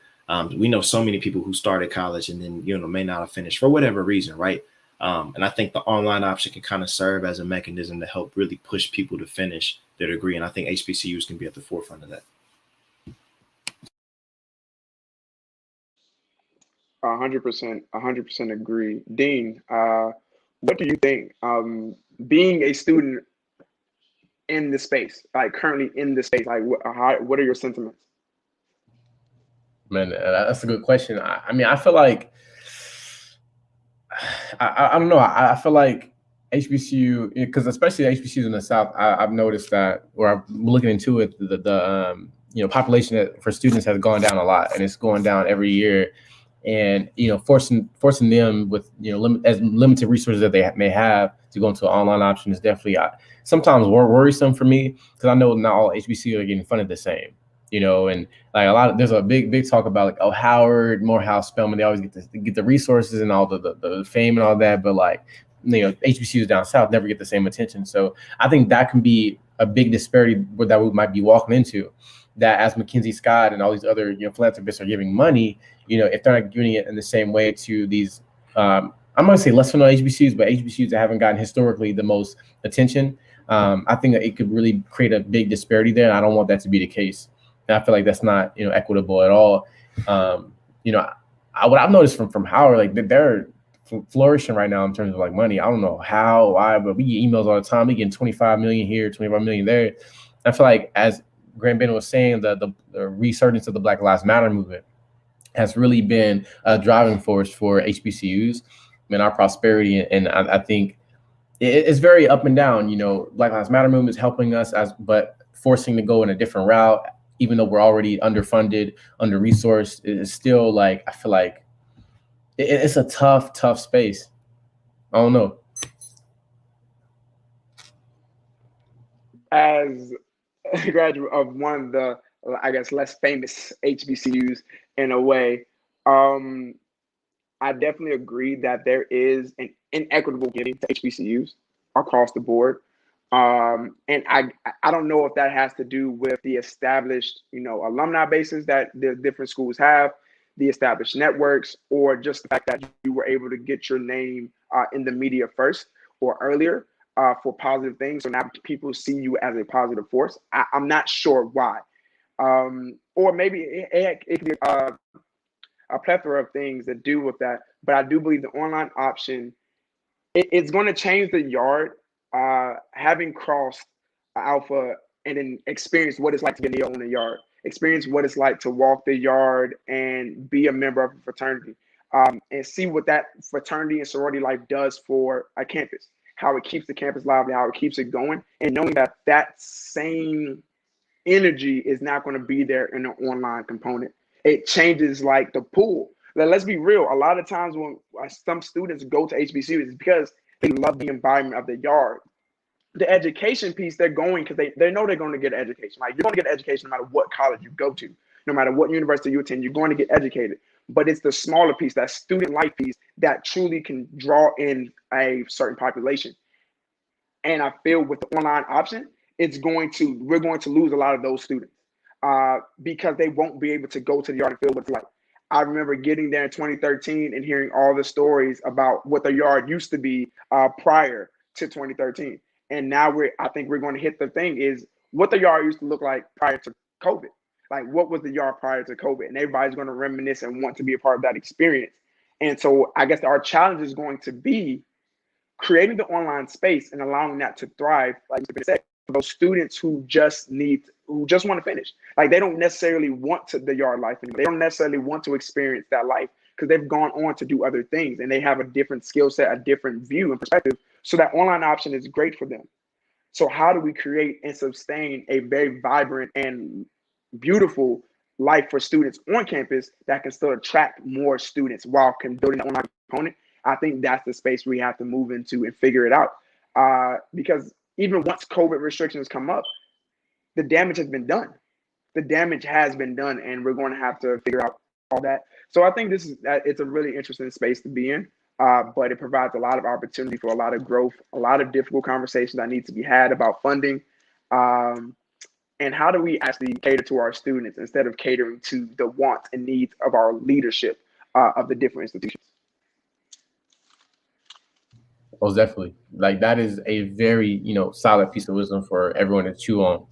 We know so many people who started college and then, may not have finished for whatever reason, right? And I think the online option can kind of serve as a mechanism to help really push people to finish their degree. And I think HBCUs can be at the forefront of that. 100% agree. Dean, what do you think, being a student in the space, like currently in the space, like what are your sentiments? Man, that's a good question. I mean, I feel like, I don't know. I feel like HBCU, because especially HBCUs in the South, I've noticed that, or I'm looking into it, the population for students has gone down a lot, and it's going down every year. And forcing them with as limited resources that they may have to go into an online option is definitely sometimes worrisome for me, because I know not all HBCUs are getting funded the same. And like there's a big talk about like, oh, Howard, Morehouse, Spelman, they always get the resources and all the fame and all that, but like HBCUs down south never get the same attention. So I think that can be a big disparity that we might be walking into. That as Mackenzie Scott and all these other philanthropists are giving money, if they're not giving it in the same way to these, I'm going to say lesser known HBCUs, but HBCUs that haven't gotten historically the most attention, I think that it could really create a big disparity there. And I don't want that to be the case. And I feel like that's not equitable at all. What I've noticed from Howard, like they're flourishing right now in terms of like money. I don't know how, why, but we get emails all the time. We getting 25 million here, 25 million there. I feel like, as Grant Bennett was saying, the resurgence of the Black Lives Matter movement has really been a driving force for HBCUs and our prosperity. And I think it's very up and down. Black Lives Matter movement is helping us, but forcing to go in a different route, even though we're already underfunded, under-resourced, is still like, I feel like it's a tough space. I don't know. As a graduate of one of the, I guess, less famous HBCUs in a way, I definitely agree that there is an inequitable giving to HBCUs across the board. And I don't know if that has to do with the established, alumni bases that the different schools have, the established networks, or just the fact that you were able to get your name in the media first or earlier. for positive things. So now people see you as a positive force. I'm not sure why. Or maybe it could be a plethora of things that do with that. But I do believe the online option, it's going to change the yard. Having crossed alpha and then experience what it's like to be a Neo in the yard, experience what it's like to walk the yard and be a member of a fraternity, and see what that fraternity and sorority life does for a campus, how it keeps the campus lively, how it keeps it going, and knowing that that same energy is not going to be there in the online component. It changes like the pool. Let's be real. A lot of times when some students go to HBCUs, it's because they love the environment of the yard. The education piece, they're going because they know they're going to get an education. Like, you're going to get an education no matter what college you go to, no matter what university you attend, you're going to get educated. But it's the smaller piece, that student life piece, that truly can draw in a certain population. And I feel with the online option, we're going to lose a lot of those students because they won't be able to go to the yard and feel what it's like. I remember getting there in 2013 and hearing all the stories about what the yard used to be prior to 2013. And now I think we're going to hit the thing is what the yard used to look like prior to COVID. Like, what was the yard prior to COVID? And everybody's going to reminisce and want to be a part of that experience. And so I guess our challenge is going to be creating the online space and allowing that to thrive, like you said, for those students who just want to finish. Like, they don't necessarily want the yard life anymore. They don't necessarily want to experience that life because they've gone on to do other things and they have a different skill set, a different view and perspective. So that online option is great for them. So how do we create and sustain a very vibrant and beautiful life for students on campus that can still attract more students while building the online component? I think that's the space we have to move into and figure it out. Because even once COVID restrictions come up, the damage has been done. The damage has been done, and we're going to have to figure out all that. So I think it's a really interesting space to be in, but it provides a lot of opportunity for a lot of growth, a lot of difficult conversations that need to be had about funding, and how do we actually cater to our students instead of catering to the wants and needs of our leadership of the different institutions. Most definitely. Like, that is a very, solid piece of wisdom for everyone to chew on.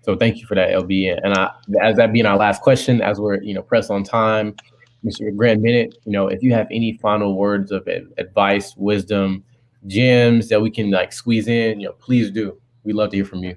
So thank you for that, LB. And as that being our last question, as we're, pressed on time, Mr. Grant Bennett, if you have any final words of advice, wisdom, gems that we can squeeze in, please do. We'd love to hear from you.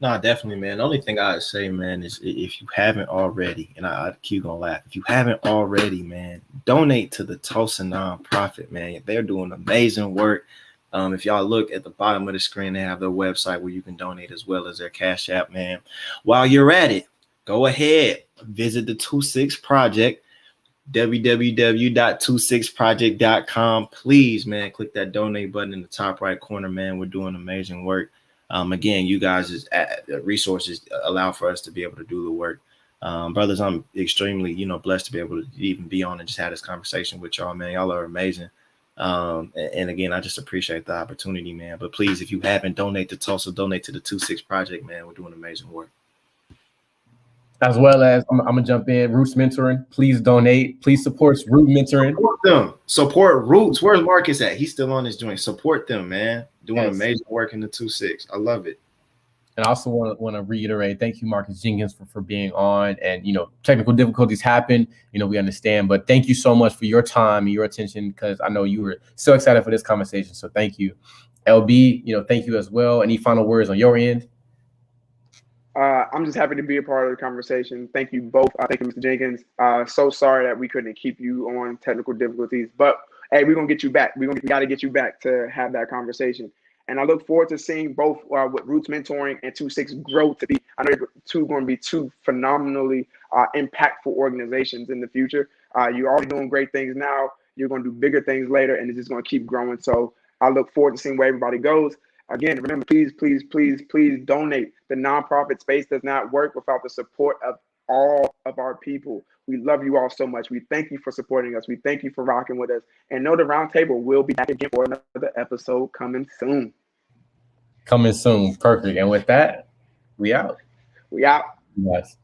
No, definitely, man. The only thing I'd say, man, is if you haven't already, and I keep gonna laugh, if you haven't already, man, donate to the Tulsa nonprofit, man. They're doing amazing work. If y'all look at the bottom of the screen, they have their website where you can donate as well as their Cash App, man. While you're at it, go ahead, visit the 26 Project, www.26project.com. Please, man, click that donate button in the top right corner, man. We're doing amazing work. Again, you guys' resources allow for us to be able to do the work. Brothers, I'm extremely, blessed to be able to even be on and just have this conversation with y'all, man. Y'all are amazing. And again, I just appreciate the opportunity, man. But please, if you haven't, donate to Tulsa, donate to the 26 Project, man. We're doing amazing work. As well as, I'm going to jump in, Roots Mentoring. Please donate. Please support Root Mentoring. Support them. Support Roots. Where's Marcus at? He's still on his joint. Support them, man. Doing amazing work in the 26. I love it. And I also want to reiterate, thank you, Marcus Jenkins, for being on. And, technical difficulties happen, we understand. But thank you so much for your time and your attention, because I know you were so excited for this conversation. So thank you. LB, thank you as well. Any final words on your end? I'm just happy to be a part of the conversation. Thank you both. Thank you, Mr. Jenkins. So sorry that we couldn't keep you on technical difficulties, but hey, we're going to get you back. We got to get you back to have that conversation. And I look forward to seeing both with Roots Mentoring and 26 grow to be, I know you're going to be two phenomenally impactful organizations in the future. You're already doing great things now. You're going to do bigger things later, and it's just going to keep growing. So I look forward to seeing where everybody goes. Again, remember, please donate. The nonprofit space does not work without the support of all of our people. We love you all so much. We thank you for supporting us. We thank you for rocking with us. And know the Roundtable will be back again for another episode coming soon. Coming soon. Perfect. And with that, we out. We out. Yes.